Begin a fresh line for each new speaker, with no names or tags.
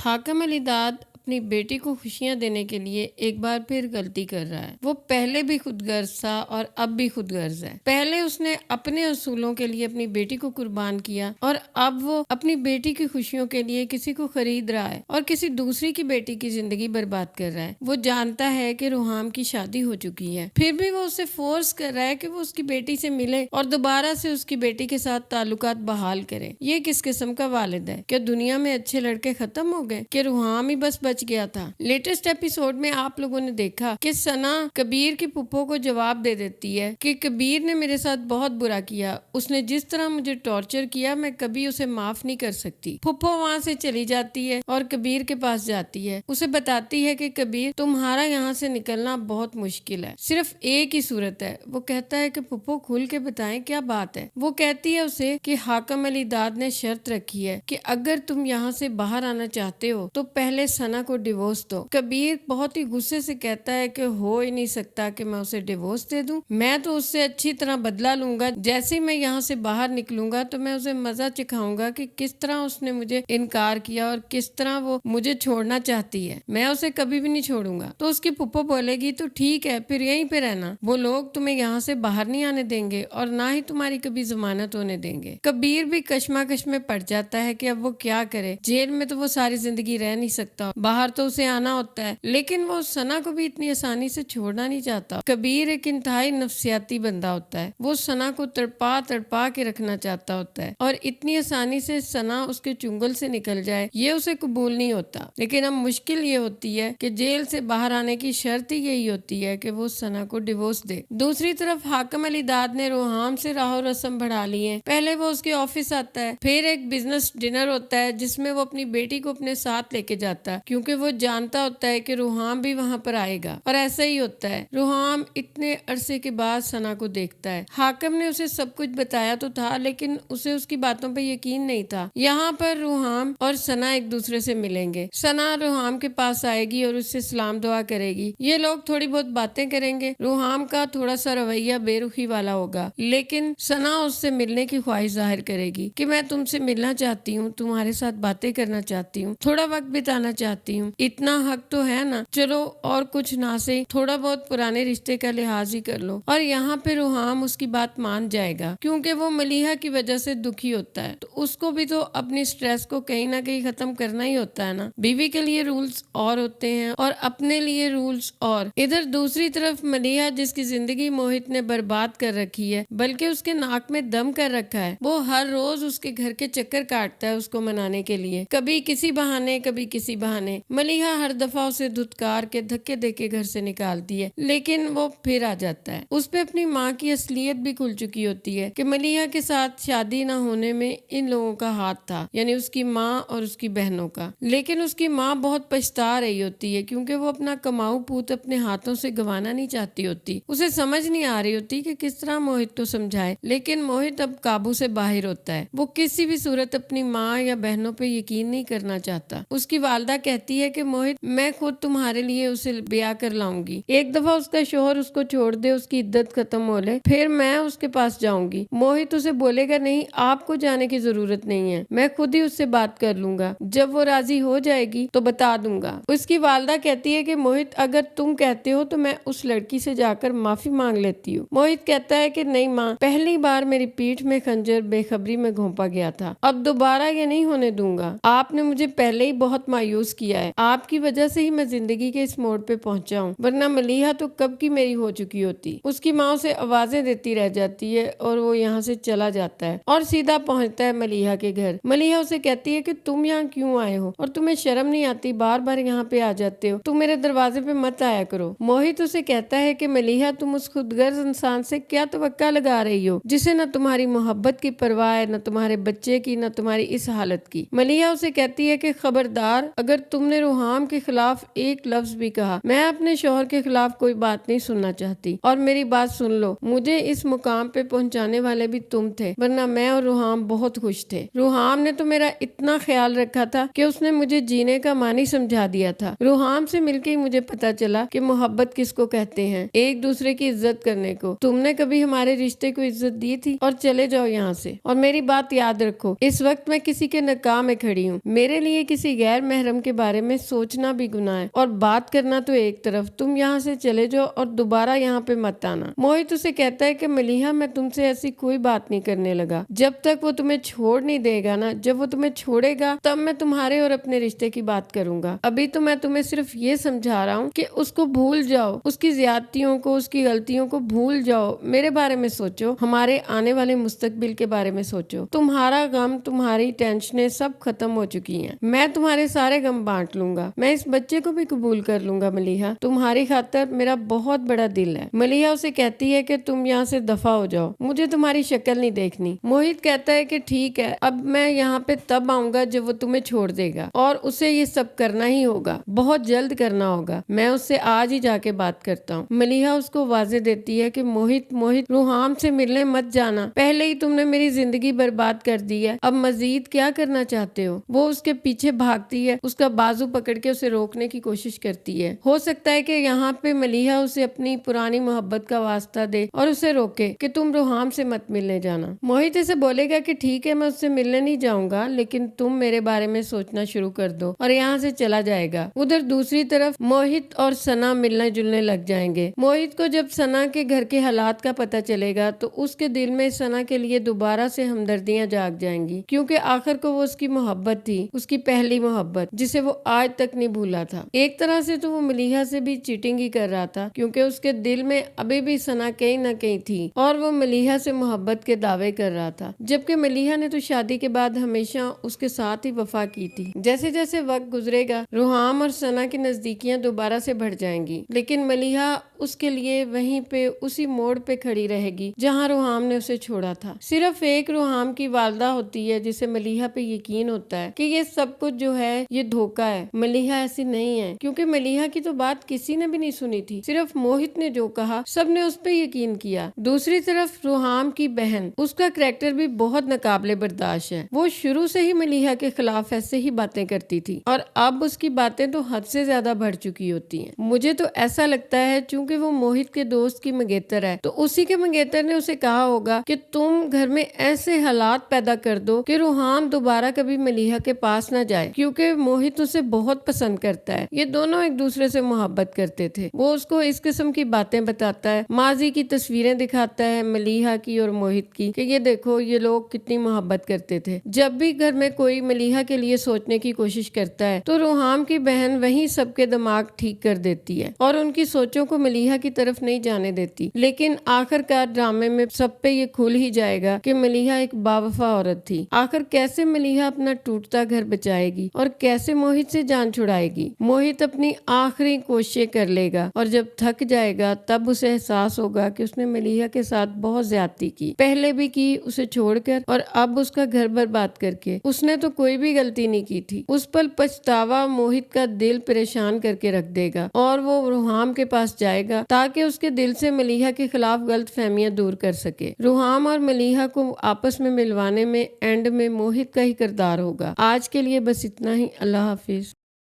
حاکم علی داد اپنی بیٹی کو خوشیاں دینے کے لیے ایک بار پھر غلطی کر رہا ہے۔ وہ پہلے بھی خود غرض تھا اور اب بھی خود غرض ہے۔ پہلے اس نے اپنے اصولوں کے لیے اپنی بیٹی کو قربان کیا اور اب وہ اپنی بیٹی کی خوشیوں کے لیے کسی کو خرید رہا ہے اور کسی دوسری کی بیٹی کی زندگی برباد کر رہا ہے۔ وہ جانتا ہے کہ روحام کی شادی ہو چکی ہے، پھر بھی وہ اسے فورس کر رہا ہے کہ وہ اس کی بیٹی سے ملے اور دوبارہ سے اس کی بیٹی کے ساتھ تعلقات بحال کرے۔ یہ کس قسم کا والد ہے؟ کیا دنیا میں اچھے لڑکے ختم ہو گئے کہ روحام ہی بس بچ گیا تھا؟ لیٹسٹ ایپیسوڈ میں آپ لوگوں نے دیکھا کہ ثنا کبیر کی پھپھو کو جواب دے دیتی ہے کہ کبیر نے میرے ساتھ بہت برا کیا، اس نے جس طرح مجھے ٹارچر کیا میں کبھی اسے معاف نہیں کر سکتی۔ پھپھو وہاں سے چلی جاتی ہے اور کبیر کے پاس جاتی ہے، اسے بتاتی ہے کہ کبیر تمہارا یہاں سے نکلنا بہت مشکل ہے، صرف ایک ہی صورت ہے۔ وہ کہتا ہے کہ پھپھو کھل کے بتائیں کیا بات ہے۔ وہ کہتی ہے اسے کہ حاکم علی داد نے شرط رکھی ہے کہ اگر تم یہاں سے باہر آنا چاہتے ہو تو پہلے ثنا کو ڈیورس دو۔ کبیر بہت ہی غصے سے کہتا ہے کہ ہو ہی نہیں سکتا کہ میں اسے ڈیورس دے دوں، میں تو اس سے اچھی طرح بدلہ لوں گا، جیسے میں یہاں سے باہر نکلوں گا تو میں اسے مزہ چکھاؤں گا کہ کس طرح اس نے مجھے انکار کیا اور کس طرح وہ مجھے چھوڑنا چاہتی ہے، میں اسے کبھی بھی نہیں چھوڑوں گا۔ تو اس کی پھپھو بولے گی تو ٹھیک ہے پھر یہیں پہ رہنا، وہ لوگ تمہیں یہاں سے باہر نہیں آنے دیں گے اور نہ ہی تمہاری کبھی ضمانت ہونے دیں گے۔ کبیر بھی کشمکش میں پڑ جاتا ہے کہ اب وہ کیا کرے، جیل میں تو وہ ساری زندگی رہ نہیں سکتا، باہر تو اسے آنا ہوتا ہے، لیکن وہ ثنا کو بھی اتنی آسانی سے چھوڑنا نہیں چاہتا۔ کبیر ایک انتہائی نفسیاتی بندہ ہوتا ہے، وہ ثنا کو تڑپا تڑپا کے رکھنا چاہتا ہوتا ہے اور اتنی آسانی سے ثنا اس کے چنگل سے نکل جائے یہ اسے قبول نہیں ہوتا۔ لیکن اب مشکل یہ ہوتی ہے کہ جیل سے باہر آنے کی شرط ہی یہی ہوتی ہے کہ وہ ثنا کو ڈیورس دے۔ دوسری طرف حاکم علی داد نے روحام سے راہ و رسم بڑھا لی ہے۔ پہلے وہ اس کے آفس آتا ہے، پھر ایک بزنس ڈنر ہوتا ہے جس میں وہ اپنی بیٹی کو اپنے ساتھ لے کے جاتا ہے کیونکہ وہ جانتا ہوتا ہے کہ روحام بھی وہاں پر آئے گا، اور ایسا ہی ہوتا ہے۔ روحام اتنے عرصے کے بعد ثنا کو دیکھتا ہے۔ حاکم نے اسے سب کچھ بتایا تو تھا لیکن اسے اس کی باتوں پہ یقین نہیں تھا۔ یہاں پر روحام اور ثنا ایک دوسرے سے ملیں گے۔ ثنا روحام کے پاس آئے گی اور اس سے سلام دعا کرے گی، یہ لوگ تھوڑی بہت باتیں کریں گے، روحام کا تھوڑا سا رویہ بے رخی والا ہوگا، لیکن ثنا اس سے ملنے کی خواہش ظاہر کرے گی کہ میں تم سے ملنا چاہتی ہوں، تمہارے ساتھ باتیں کرنا چاہتی ہوں، تھوڑا وقت بتانا چاہتی ہوں، اتنا حق تو ہے نا، چلو اور کچھ نہ سے تھوڑا بہت پرانے رشتے کا لحاظ ہی کر لو۔ اور یہاں پہ روحام اس کی بات مان جائے گا کیونکہ وہ ملیحہ کی وجہ سے دکھی ہوتا ہے، تو اس کو بھی تو اپنی سٹریس کو کہیں نہ کہیں ختم کرنا ہی ہوتا ہے نا۔ بیوی کے لیے رولز اور ہوتے ہیں اور اپنے لیے رولز اور۔ ادھر دوسری طرف ملیحہ جس کی زندگی موہت نے برباد کر رکھی ہے بلکہ اس کے ناک میں دم کر رکھا ہے، وہ ہر روز اس کے گھر کے چکر کاٹتا ہے اس کو منانے کے لیے، کبھی کسی بہانے کبھی کسی بہانے۔ ملیحہ ہر دفعہ اسے دھتکار کے دھکے دے کے گھر سے نکالتی ہے لیکن وہ پھر آ جاتا ہے۔ اس پہ اپنی ماں کی اصلیت بھی کھل چکی ہوتی ہے کہ ملیحہ کے ساتھ شادی نہ ہونے میں ان لوگوں کا ہاتھ تھا، یعنی اس کی ماں اور اس کی بہنوں کا، لیکن اس کی ماں بہت پچھتا رہی ہوتی ہے کیونکہ وہ اپنا کماؤ پوت اپنے ہاتھوں سے گنوانا نہیں چاہتی ہوتی، اسے سمجھ نہیں آ رہی ہوتی کہ کس طرح موہت کو سمجھائے، لیکن موہت اب قابو سے باہر ہوتا ہے، وہ کسی بھی صورت اپنی ماں یا بہنوں پہ یقین نہیں کرنا چاہتا۔ اس کی والدہ کہتی ہے کہ موہت میں خود تمہارے لیے اسے بیاہ کر لاؤں گی، ایک دفعہ اس کا شوہر اس کو چھوڑ دے، اس کی عدت ختم ہو لے، پھر میں اس کے پاس جاؤں گی۔ موہت اسے بولے گا نہیں آپ کو جانے کی ضرورت نہیں ہے، میں خود ہی اس سے بات کر لوں گا، جب وہ راضی ہو جائے گی تو بتا دوں گا۔ اس کی والدہ کہتی ہے کہ موہت اگر تم کہتے ہو تو میں اس لڑکی سے جا کر معافی مانگ لیتی ہوں۔ موہت کہتا ہے کہ نہیں ماں، پہلی بار میری پیٹھ میں خنجر بے خبری میں گھونپا گیا تھا، اب دوبارہ یہ نہیں ہونے دوں گا، آپ نے مجھے پہلے ہی بہت مایوس کیا ہے، آپ کی وجہ سے ہی میں زندگی کے اس موڑ پہ پہنچا ہوں، ورنہ ملیحہ تو کب کی میری ہو چکی ہوتی۔ اس کی ماں اسے آوازیں دیتی رہ جاتی ہے اور وہ یہاں سے چلا جاتا ہے اور سیدھا پہنچتا ہے ملیحہ کے گھر۔ ملیحہ اسے کہتی ہے کہ تم یہاں کیوں آئے ہو اور تمہیں شرم نہیں آتی، بار بار یہاں پہ آ جاتے ہو، تم میرے دروازے پہ مت آیا کرو۔ موہت اسے کہتا ہے کہ ملیحہ تم اس خود غرض انسان سے کیا توقع لگا رہی ہو جسے نہ تمہاری محبت کی پرواہ ہے، نہ تمہارے بچے کی، نہ تمہاری اس حالت کی۔ ملیحہ اسے کہتی ہے کہ خبردار، اگر تم تم نے روحام کے خلاف ایک لفظ بھی کہا۔ میں اپنے شوہر کے خلاف کوئی بات نہیں سننا چاہتی، اور میری بات سن لو، مجھے اس مقام پہ پہنچانے والے بھی تم تھے، ورنہ میں اور روحام بہت خوش تھے۔ روحام نے تو میرا اتنا خیال رکھا تھا کہ اس نے مجھے جینے کا معنی سمجھا دیا تھا۔ روحام سے مل کے ہی مجھے پتا چلا کہ محبت کس کو کہتے ہیں، ایک دوسرے کی عزت کرنے کو۔ تم نے کبھی ہمارے رشتے کو عزت دی تھی؟ اور چلے جاؤ یہاں سے، اور میری بات یاد رکھو، اس وقت میں کسی کے نکاح میں کھڑی ہوں، میرے لیے کسی غیر محرم کے بارے میں سوچنا بھی گناہ ہے، اور بات کرنا تو ایک طرف۔ تم یہاں سے چلے جاؤ اور دوبارہ یہاں پہ مت آنا۔ موہت اسے کہتا ہے کہ ملیحہ، میں تم سے ایسی کوئی بات نہیں کرنے لگا، جب تک وہ تمہیں چھوڑ نہیں دے گا نا، جب وہ تمہیں چھوڑے گا تب میں تمہارے اور اپنے رشتے کی بات کروں گا۔ ابھی تو میں تمہیں صرف یہ سمجھا رہا ہوں کہ اس کو بھول جاؤ، اس کی زیادتیوں کو، اس کی غلطیوں کو بھول جاؤ، میرے بارے میں سوچو، ہمارے آنے والے مستقبل کے بارے میں سوچو۔ تمہارا غم، تمہاری ٹینشنیں سب ختم ہو چکی ہیں، میں تمہارے سارے غم بانٹ لوں گا، میں اس بچے کو بھی قبول کر لوں گا ملیحہ، تمہاری خاطر میرا بہت بڑا دل ہے۔ ملیحہ اسے کہتی ہے کہ تم یہاں سے دفع ہو جاؤ، مجھے تمہاری شکل نہیں دیکھنی۔ موہت کہتا ہے کہ ٹھیک ہے، اب میں یہاں پہ تب آؤں گا جب وہ تمہیں چھوڑ دے گا، اور اسے یہ سب کرنا ہی ہوگا، بہت جلد کرنا ہوگا، میں اس سے آج ہی جا کے بات کرتا ہوں۔ ملیحہ اس کو واضح دیتی ہے کہ موہت روحام سے ملنے مت جانا، پہلے ہی تم نے میری زندگی برباد کر دی ہے، اب مزید کیا کرنا چاہتے ہو؟ وہ اس کے پیچھے بھاگتی ہے، اس کا بازو پکڑ کے اسے روکنے کی کوشش کرتی ہے۔ ہو سکتا ہے کہ یہاں پہ ملیحہ اسے اپنی پرانی محبت کا واسطہ دے اور اسے روکے کہ تم روحام سے مت ملنے جانا۔ موہت اسے بولے گا کہ ٹھیک ہے، میں اس سے ملنے نہیں جاؤں گا، لیکن تم میرے بارے میں سوچنا شروع کر دو، اور یہاں سے چلا جائے گا۔ ادھر دوسری طرف موہت اور ثنا ملنے جلنے لگ جائیں گے۔ موہت کو جب ثنا کے گھر کے حالات کا پتہ چلے گا تو اس کے دل میں ثنا کے لیے دوبارہ سے ہمدردیاں جاگ جائیں گی، کیونکہ آخر کو وہ اس کی محبت تھی، اس کی پہلی محبت، جسے وہ آج تک نہیں بھولا تھا۔ ایک طرح سے تو وہ ملیحہ سے بھی چیٹنگ ہی کر رہا تھا، کیونکہ اس کے دل میں ابھی بھی ثنا کہیں نہ کہیں تھی، اور وہ ملیحہ سے محبت کے دعوے کر رہا تھا، جبکہ ملیحہ نے تو شادی کے بعد ہمیشہ اس کے ساتھ ہی وفا کی تھی۔ جیسے جیسے وقت گزرے گا، روحام اور ثنا کی نزدیکیاں دوبارہ سے بڑھ جائیں گی، لیکن ملیحہ اس کے لیے وہیں پہ اسی موڑ پہ کھڑی رہے گی جہاں روحام نے اسے چھوڑا تھا۔ صرف ایک روحام کی والدہ ہوتی ہے جسے ملیحہ پہ یقین ہوتا ہے کہ یہ سب کچھ جو ہے یہ دھوکا ہے، ملیحہ ایسی نہیں ہے، کیونکہ ملیحہ کی تو بات کسی نے بھی نہیں سنی تھی، صرف موہت نے جو کہا سب نے اس پہ یقین کیا۔ دوسری طرف روحام کی بہن، اس کا کریکٹر بھی بہت ناقابل برداشت ہے، وہ شروع سے ہی ملیحہ کے خلاف ایسے ہی باتیں کرتی تھی، اور اب اس کی باتیں تو حد سے زیادہ بڑھ چکی ہوتی ہیں۔ مجھے تو ایسا لگتا ہے چونکہ وہ موہت کے دوست کی منگیتر ہے، تو اسی کے منگیتر نے اسے کہا ہوگا کہ تم گھر میں ایسے حالات پیدا کر دو کہ روحام دوبارہ کبھی ملیحہ کے پاس نہ جائے، کیونکہ موہت اسے بہت پسند کرتا ہے، یہ دونوں ایک دوسرے سے محبت کرتے تھے۔ وہ اس کو اس قسم کی باتیں بتاتا ہے، ماضی کی تصویریں دکھاتا ہے ملیحہ کی اور موہت کی، کہ یہ دیکھو یہ لوگ کتنی محبت کرتے تھے۔ جب بھی گھر میں کوئی ملیحہ کے لیے سوچنے کی کوشش کرتا ہے تو روحام کی بہن وہیں سب کے دماغ ٹھیک کر دیتی ہے اور ان کی سوچوں کو ملیحہ کی طرف نہیں جانے دیتی، لیکن آخر کار ڈرامے میں سب پہ یہ کھل ہی جائے گا کہ ملیحہ ایک باوفا عورت تھی۔ آخر کیسے ملیحہ اپنا ٹوٹتا گھر بچائے گی اور کیسے موہت سے جان چھڑائے گی؟ موہت اپنی آخری کوششیں کر لے گا، اور جب تھک جائے گا تب اسے احساس ہوگا کہ اس نے ملیحہ کے ساتھ بہت زیادتی کی، پہلے بھی کی اسے چھوڑ کر، اور اب اس کا گھر برباد کر کے۔ اس نے تو کوئی بھی غلطی نہیں کی تھی۔ اس پل پچھتاوا موہت کا دل پریشان کر کے رکھ دے گا، اور وہ روحام کے پاس جائے گا تاکہ اس کے دل سے ملیحہ کے خلاف غلط فہمیاں دور کر سکے۔ روحام اور ملیحہ کو آپس میں ملوانے میں اینڈ میں موہت کا ہی کردار ہوگا۔ آج کے لیے بس اتنا ہی، اللہ حافظ۔